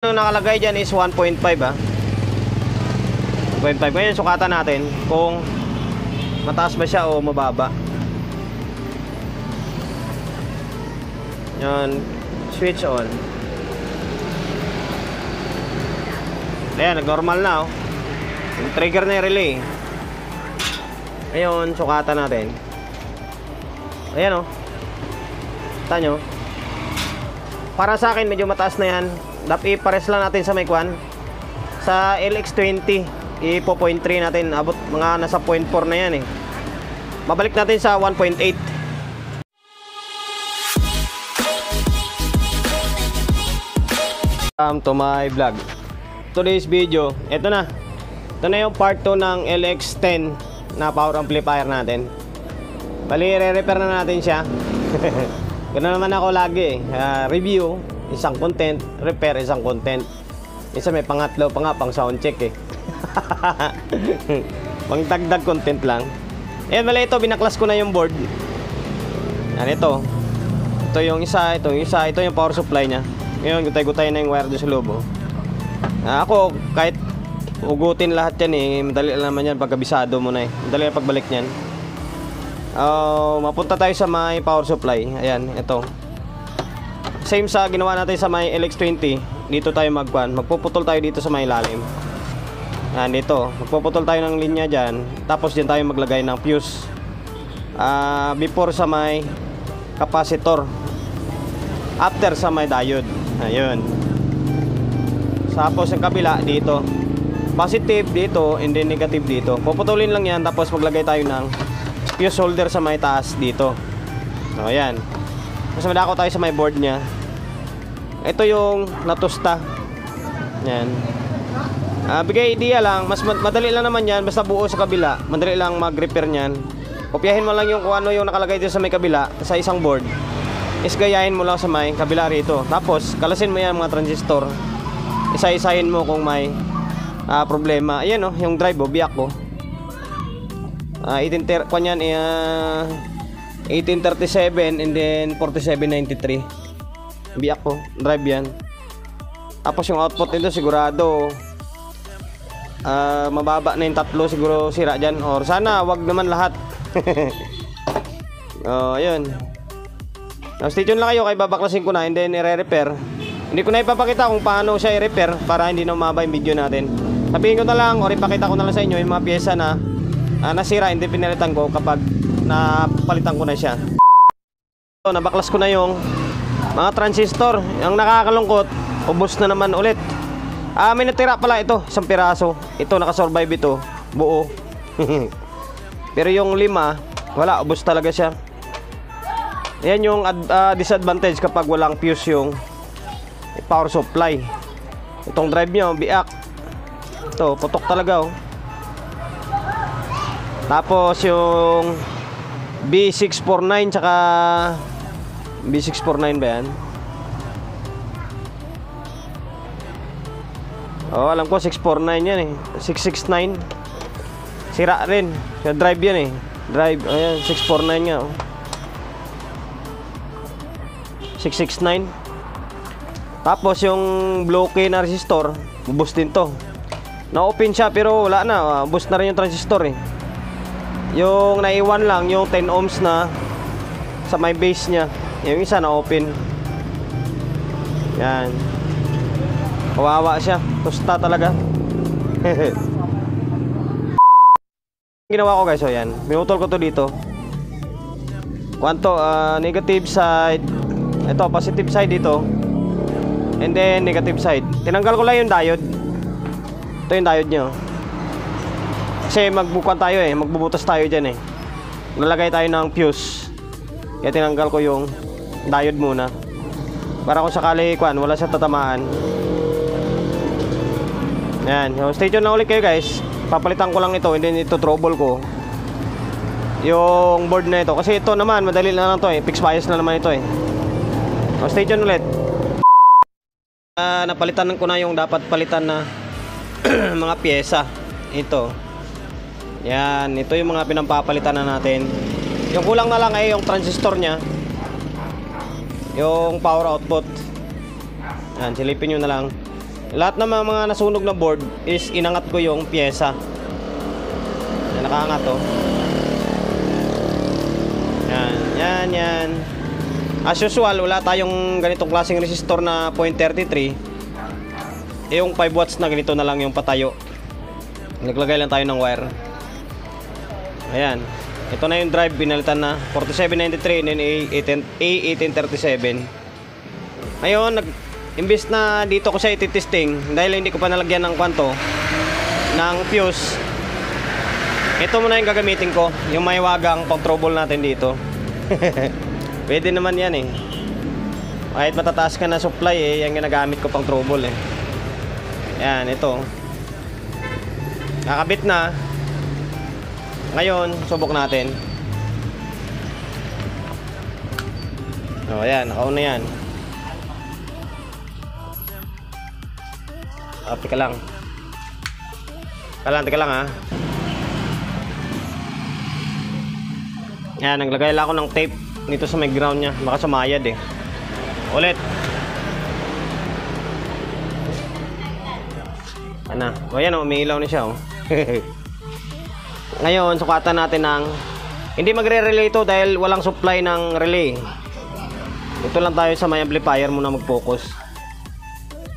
Ano nakalagay dyan is 1.5 ah. 1.5. Ngayon sukatan natin kung mataas ba siya o mababa. Yan, switch on. Ayan, nag-normal na oh. Yung trigger na yung relay. Ngayon, sukatan natin. Ayan oh. Kita nyo. Para sa akin, medyo mataas na yan. Dapat ipares lang natin sa may kwan. Sa LX20 ipo 0.3 natin. Abot mga nasa 0.4 na yan eh. Mabalik natin sa 1.8. Welcome to my vlog. Today's video, ito na. Ito na yung part 2 ng LX10 na power amplifier natin. Bali, re-repair na natin siya. Ganoon naman ako lagi eh. Review isang content, repair isang content. Isa may pangatlo pa nga, pang sound check eh. Pang dagdag content lang. Ayan, wala ito, binaklas ko na yung board. Yan ito. Ito yung isa, ito yung isa, ito yung power supply nya. Ngayon, gutay-gutay na yung wire doon sa loob oh. Ako, kahit ugutin lahat yan eh, madali lang naman yan pagkabisado mo na eh. Madali lang pagbalik nyan. Mapunta tayo sa may power supply. Ayan, ito. Same sa ginawa natin sa may LX20. Dito tayo magpuputol tayo dito sa may ilalim. Yan, dito. Magpuputol tayo ng linya dyan. Tapos dyan tayo maglagay ng fuse. Before sa may capacitor. After sa may diode. Ayun. Tapos yung kabila dito. Positive dito and then negative dito. Puputulin lang yan. Tapos maglagay tayo ng fuse holder sa may taas dito. So, ayan. Mas madako tayo sa may board nya. Ito yung natusta. Yan. Bigay idea lang. Mas madali lang naman yan. Basta buo sa kabila. Madali lang mag-repair nyan. Kopyahin mo lang yung kung ano yung nakalagay dito sa may kabila. Sa isang board. Is gayahin mo lang sa may kabila rito. Tapos kalasin mo yan mga transistor. Isa-isahin mo kung may problema. Ayan oh, yung drive oh, biyak oh. 1837 and then 4793. Biyak ko, drive yan. Tapos yung output nito sigurado mababa na yung tatlo, siguro sira dyan. Or sana wag naman lahat. Ayun. Stay tuned lang kayo, kay babaklasin ko na and then i-repair. Hindi ko na ipapakita kung paano siya i-repair para hindi na umaba yung video natin. Sabihin ko na lang or ipakita ko na lang sa inyo yung mga pyesa na nasira, hindi pinalitan ko kapag napalitan ko na siya. So, nabaklas ko na yung mga transistor. Ang nakakalungkot, ubos na naman ulit. May natira pala ito, isang piraso. Ito, nakasurvive ito, buo. Pero yung 5, wala, ubos talaga siya. Yan yung disadvantage kapag walang fuse yung power supply. Itong drive nyo, biak. Ito, putok talaga oh. Tapos yung B649 tsaka B649 ba yan? Alam ko 649 yan eh. 669 sira rin. Sa drive yan eh. Drive, ayan, 649 nga oh. 669. Tapos yung bloke na resistor, boost din to. Na-open siya pero wala na, boost na rin yung transistor eh. Yung naiwan lang, yung 10 ohms na sa may base nya. Yung isa na-open. Yan. Kawawa siya. Tusta talaga. Ginawa ko guys, so yan. Minutol ko to dito. Kwanto, negative side. Ito, positive side dito. And then, negative side. Tinanggal ko lang yung diode. Ito yung diode nyo. Kasi magbukuan tayo eh, magbubutas tayo dyan eh. Nalagay tayo ng fuse. Kaya tinanggal ko yung diode muna. Para kung sakali wala siya tatamaan. Yan, so, stay tuned na ulit kayo guys. Papalitan ko lang ito and then ito trouble ko yung board na ito. Kasi ito naman, madali na lang to eh. Fixed bias na naman ito eh. So, stay tuned ulit. Napalitan ko na yung dapat palitan na mga pyesa. Ito. Yan, ito yung mga pinampapalitan na natin. Yung kulang na lang ay yung transistor nya. Yung power output. Yan, silipin nyo na lang. Lahat ng mga nasunog na board is inangat ko yung pyesa. Yan, nakaangat oh. Yan. As usual, wala tayong ganitong klaseng resistor na 0.33. Yung 5 watts na ganito na lang yung patayo. Naglagay lang tayo ng wire. Ayan. Ito na yung drive, binalitan na 4793 and then A1837. Ngayon, imbis na dito ko siya ititesting, dahil hindi ko pa nalagyan ng kwanto ng fuse, ito muna yung gagamitin ko, yung may wagang pang trouble natin dito. Pwede naman yan eh. Kahit matataas ka na supply eh, yung ginagamit ko pang trouble eh. Ayan, ito. Nakabit na. Ngayon, subok natin. O, ayan, nakauna yan. Teka lang. Teka lang ha. Ayan, naglagay lang ako ng tape nito sa may ground nya. Baka sumayad eh. Ulit. Ano? O yan o, umiilaw na siya o. Ngayon, sukatan natin ng... Hindi magre-relay ito dahil walang supply ng relay. Ito lang tayo sa may amplifier muna mag-focus.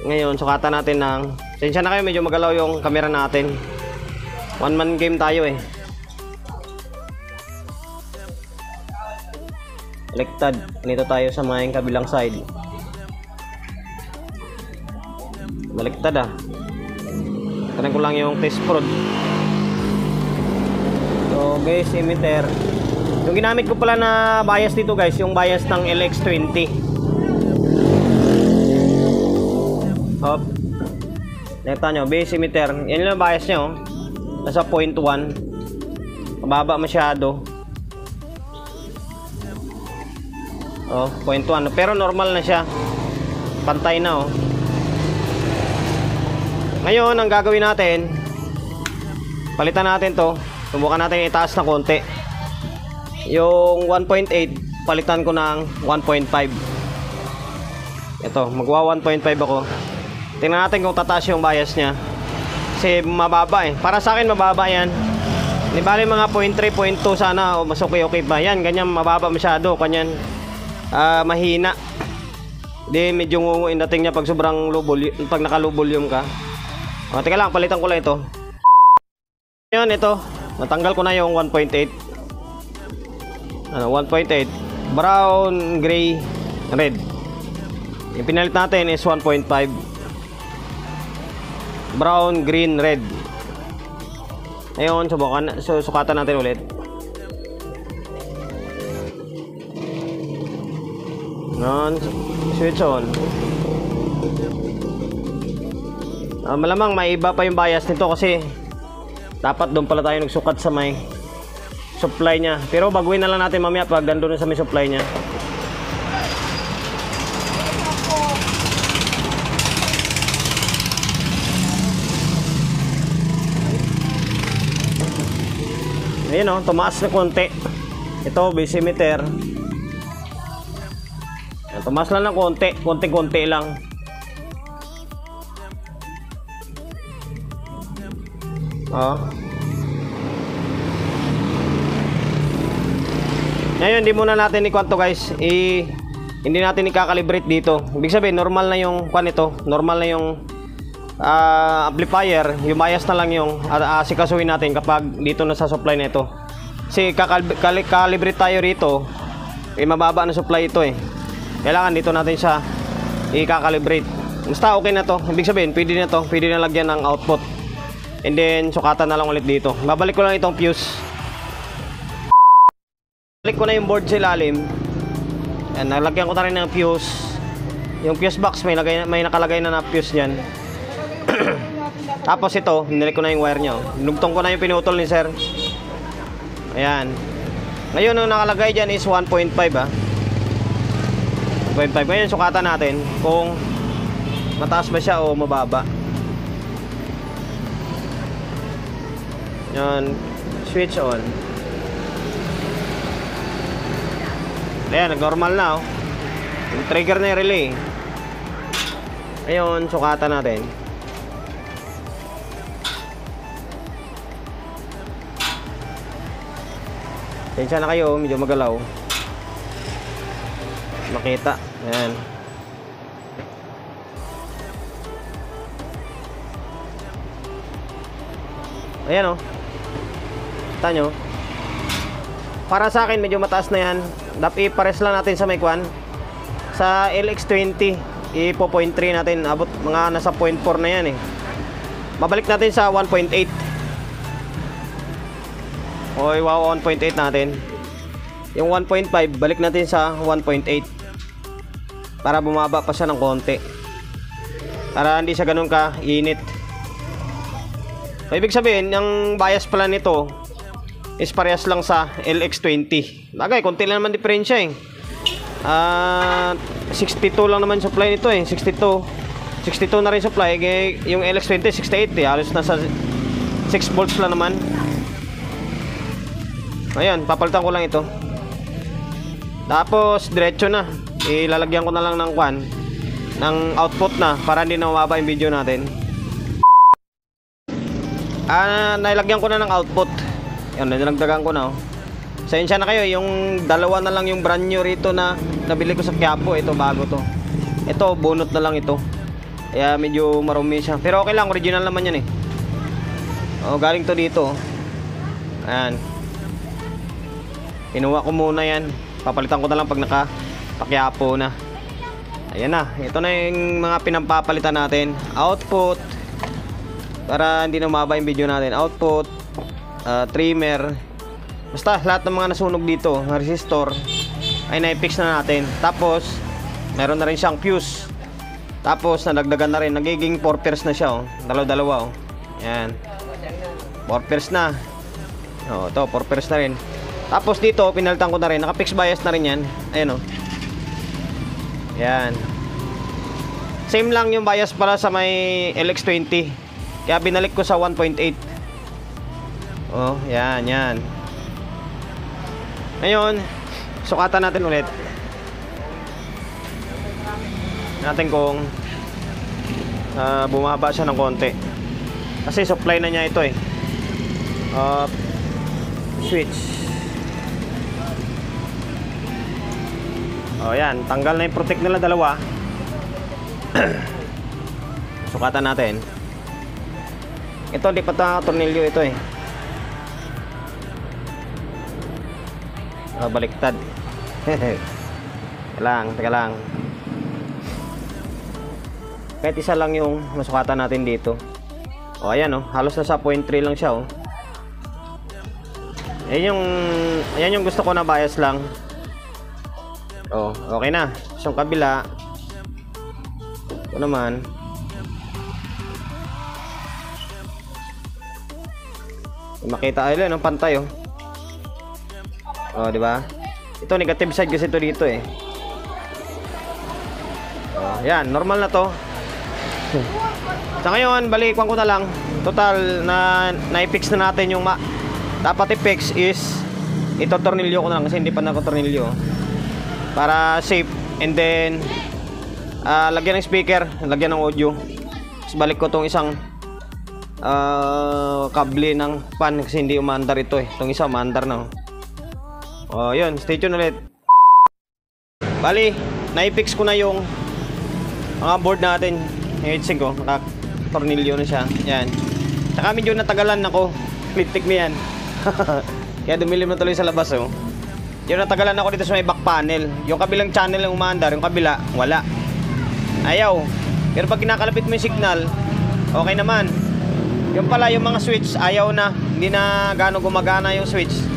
Ngayon, sukatan natin ng... Sensya na kayo, medyo magalaw yung camera natin. One man game tayo eh. Baliktad. Dito tayo sa may kabilang side. Baliktad ah. Tanan ko lang yung test prod. So guys, emitter. Yung ginamit ko pala na bias dito guys, yung bias ng LX20. Hop. Nakita nyo, base emitter. Yan lang bias nyo. Nasa 0.1. Mababa masyado. Oh, 0.1. Pero normal na siya. Pantay na oh. Ngayon, ang gagawin natin, palitan natin to. Subukan natin itaas na konti. Yung 1.8, palitan ko ng 1.5. Ito, magwa 1.5 ako. Tingnan natin kung tataas yung bias niya. Kasi mababa eh. Para sa akin mababa yan. Di bali mga 0.3, 0.2 sana o mas okay pa. Yan, ganyan mababa masyado. Kanyan mahina. Di medyo ngunguin dating niya pag sobrang low volume, pag naka low volume ka. O, teka lang, palitan ko lang ito. Ngayon, ito. Natanggal ko na yung 1.8. Ano, 1.8. Brown, gray, red. Yung pinalit natin is 1.5. Brown, green, red. Ngayon, sukatan natin ulit. Ngayon, switch on. Malamang may iba pa yung bias nito kasi dapat doon pala tayo nagsukat sa may supply nya. Pero baguhin na lang natin mamaya pag nandun sa may supply nya. Ayun o, tumaas na konti. Ito, base emitter. Tumaas lang ng konti. Konti-konti lang. Oh. Ngayon, hindi muna natin i-kwanto guys. Hindi natin i-calibrate dito. Ibig sabihin, normal na yung kwan ito. Normal na yung amplifier. Yung bias na lang yung sikasuhin natin kapag dito na sa supply na ito. Kasi calibrate tayo rito. Mababa na supply ito eh. Kailangan dito natin siya i-calibrate. Basta okay na to. Ibig sabihin, pwede na to. Pwede na lagyan ng output. And then, sukatan na lang ulit dito. Babalik ko lang itong fuse. Balik ko na yung board sa ilalim. Ayan, nalagyan ko na rin ng fuse. Yung fuse box, may nakalagay na na fuse nyan. Tapos ito, nilik ko na yung wire nyo. Nugtong ko na yung pinutol ni sir. Ayan. Ngayon, ang nakalagay dyan is 1.5 ah. 1.5. Ngayon, sukatan natin kung mataas ba siya o mababa. Yan, switch on. Ayan, nag-normal na oh. Trigger na yung relay. Ayun, sukatan natin. Tensya na kayo, medyo magalaw. Makita. Ayan. Ayan o. Kita nyo. Para sa akin, medyo mataas na yan. Dapat ipares lang natin sa may kwan. Sa LX20, ipo 0.3 natin. Abot mga nasa 0.4 na yan eh. Mabalik natin sa 1.8. Oy, wow, 1.8 natin. Yung 1.5, balik natin sa 1.8. Para bumaba pa siya ng konti. Para hindi siya ganun ka init. So, ibig sabihin, yung bias pala nito is parehas lang sa LX20. Bagay, konti lang naman diferensya eh. 62 lang naman supply nito eh. 62 na rin supply. Yung LX20 68 eh. Halos nasa 6 volts lang naman. Ayan, papalitan ko lang ito. Tapos diretso na. Ilalagyan ko na lang ng kwan, ng output na, para hindi na mababa yung video natin. Nailagyan ko na ng output. Yan, nilagdagan ko na oh. Sensya na kayo, yung dalawa na lang yung brand new rito na nabili ko sa Quiapo. Ito bago to. Ito bunot na lang ito. Kaya medyo marumi siya. Pero okay lang, original naman yan eh. Oh, galing to dito. Ayan. Kinuha ko muna yan. Papalitan ko na lang pag naka-Quiapo na. Ayan na. Ito na yung mga pinampapalitan natin. Output. Para hindi na mababa yung video natin. Output. Trimmer. Basta lahat ng mga nasunog dito, resistor, ay na-fix na natin. Tapos meron na rin siyang fuse. Tapos nalagdagan na rin. Nagiging 4 pairs na siya oh. Dalawa-dalawa oh. Yan. 4 pairs na. Oh, ito 4 pairs na rin. Tapos dito pinalitan ko na rin. Naka-fix bias na rin yan. Ayan oh. Yan. Same lang yung bias pala sa may LX20. Kaya binalik ko sa 1.8. Oh, yan, yan. Ngayon, sukatan natin ulit. Natin kung bumaba siya ng konti. Kasi supply na niya ito eh. Switch. Oh, yan. Tanggal na yung protect nila dalawa. Sukatan natin. Ito, di pa ito tornilyo ito eh. Baliktad. Teka lang. Kahit isa lang yung masukatan natin dito. O ayan oh, halos nasa 0.3 lang siya oh. Ayan yung gusto ko na bias lang. Oh, okay na. So yung kabila. Ito naman. Makita ay lang ang pantay oh. Oh, di ba? Ito negative side kasi ito dito eh. Oh, yan, normal na to. Sa ngayon, balikan ko na lang. Total na-fix na natin yung dapat i-fix is ito tornilyo ko na lang kasi hindi pa nako-tornilyo. Para safe. And then lagyan ng speaker, lagyan ng audio. Tapos balik ko tong isang kable ng pan kasi hindi umaandar ito eh. Itong isa umaandar na oh. Oh, yun. Stay tuned ulit. Bali, na-fix ko na yung mga board natin. Yung heatsink ko. Naka-tornilyo na siya. Yan. Tsaka medyo natagalan ako. Click me yan. Kaya dumilim na tuloy sa labas oh. Yung natagalan ako dito sa may back panel. Yung kabilang channel yung umaandar. Yung kabila, wala. Ayaw. Pero pag kinakalapit mo yung signal, okay naman. Yung pala, yung mga switch, ayaw na. Hindi na gano'ng gumagana yung switch.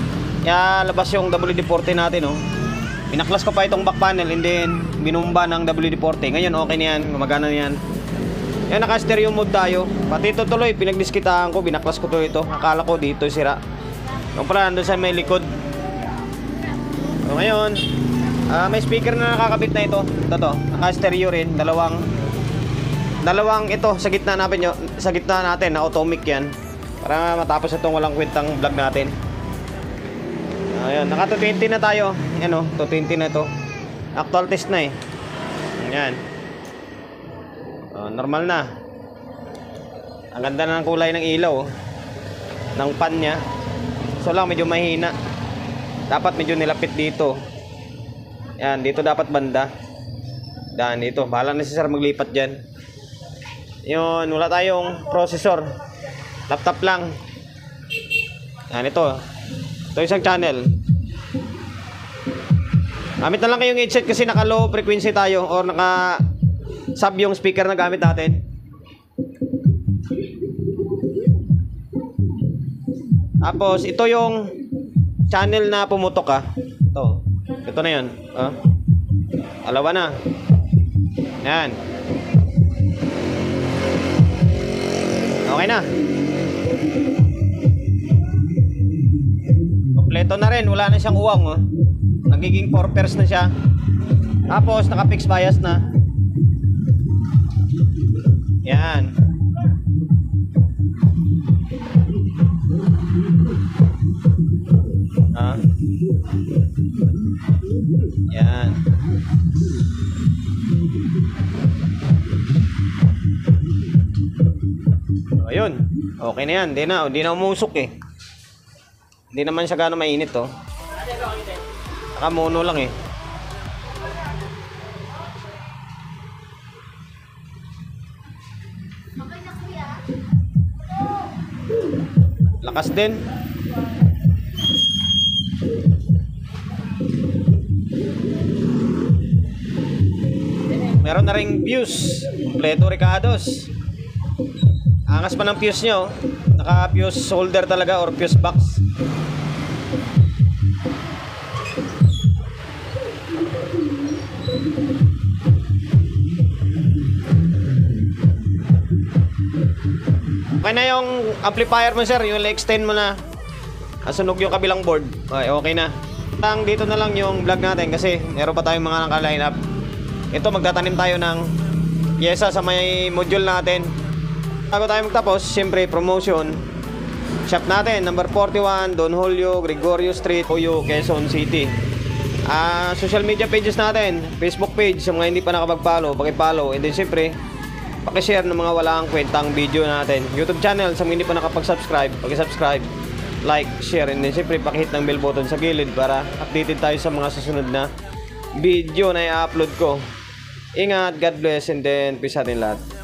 Kaya labas yung WD-40 natin oh. Pinaklas ko pa itong back panel and then binumba ng WD-40. Ngayon okay na yan, gumagana na yan. Yan, naka-stereo mode tayo. Pati ito tuloy, pinagdiskitahan ko, binaklas ko tuloy ito. Akala ko dito sira. Yung pala nandun sa may likod. So ngayon, may speaker na nakakabit na ito. Ito, naka-stereo rin. Dalawang ito sa gitna natin, sa gitna natin na automic yan. Para matapos itong walang kwentang vlog natin. Ayan, naka 220 na tayo. Ayan o, 220 na ito. Actual test na eh. Ayan. Normal na. Ang ganda na ng kulay ng ilaw oh. Ng pan nya. So lang medyo mahina. dapat medyo nilapit dito. Yan, dito dapat banda. Dan dito, bahala na si sir maglipat dyan. Yun, wala tayong processor. Laptop lang. Yan, ito. Ito isang channel. Gamit na lang kayong headset kasi naka low frequency tayo or naka sub yung speaker na gamit natin. Tapos ito yung channel na pumutok Ito na yun. Alawa na. Yan. Okay na. Kompleto na rin. Wala na siyang uwang. Nagiging 4 pairs na siya. Tapos naka-fix bias na. Yan. Yan. Ayun. Okay na yan. Hindi na umusok eh. Hindi naman siya gano'ng mainit Nakamono lang eh. Lakas din. Meron na ring fuse. Kompleto Ricardos. Angas pa ng fuse nyo. Naka fuse holder talaga or fuse box. Okay na yung amplifier mo sir. Yung extend mo na. Nasunog yung kabilang board. Okay na. Dito na lang yung vlog natin kasi meron pa tayong mga naka-line up. Ito magtatanim tayo ng pyesa sa may module natin. Bago tayo magtapos, siyempre promotion. Shop natin, number 41, Don Julio, Gregorio Street, Puyo, Quezon City. Social media pages natin, Facebook page, sa mga hindi pa nakapag-follow, paki-follow. And then siyempre, paki-share ng mga walang kwentang video natin. YouTube channel, sa mga hindi pa nakapag-subscribe, paki-subscribe, like, share. And then siyempre, paki-hit ng bell button sa gilid para updated tayo sa mga susunod na video na i-upload ko. Ingat, God bless, and then peace out in lahat.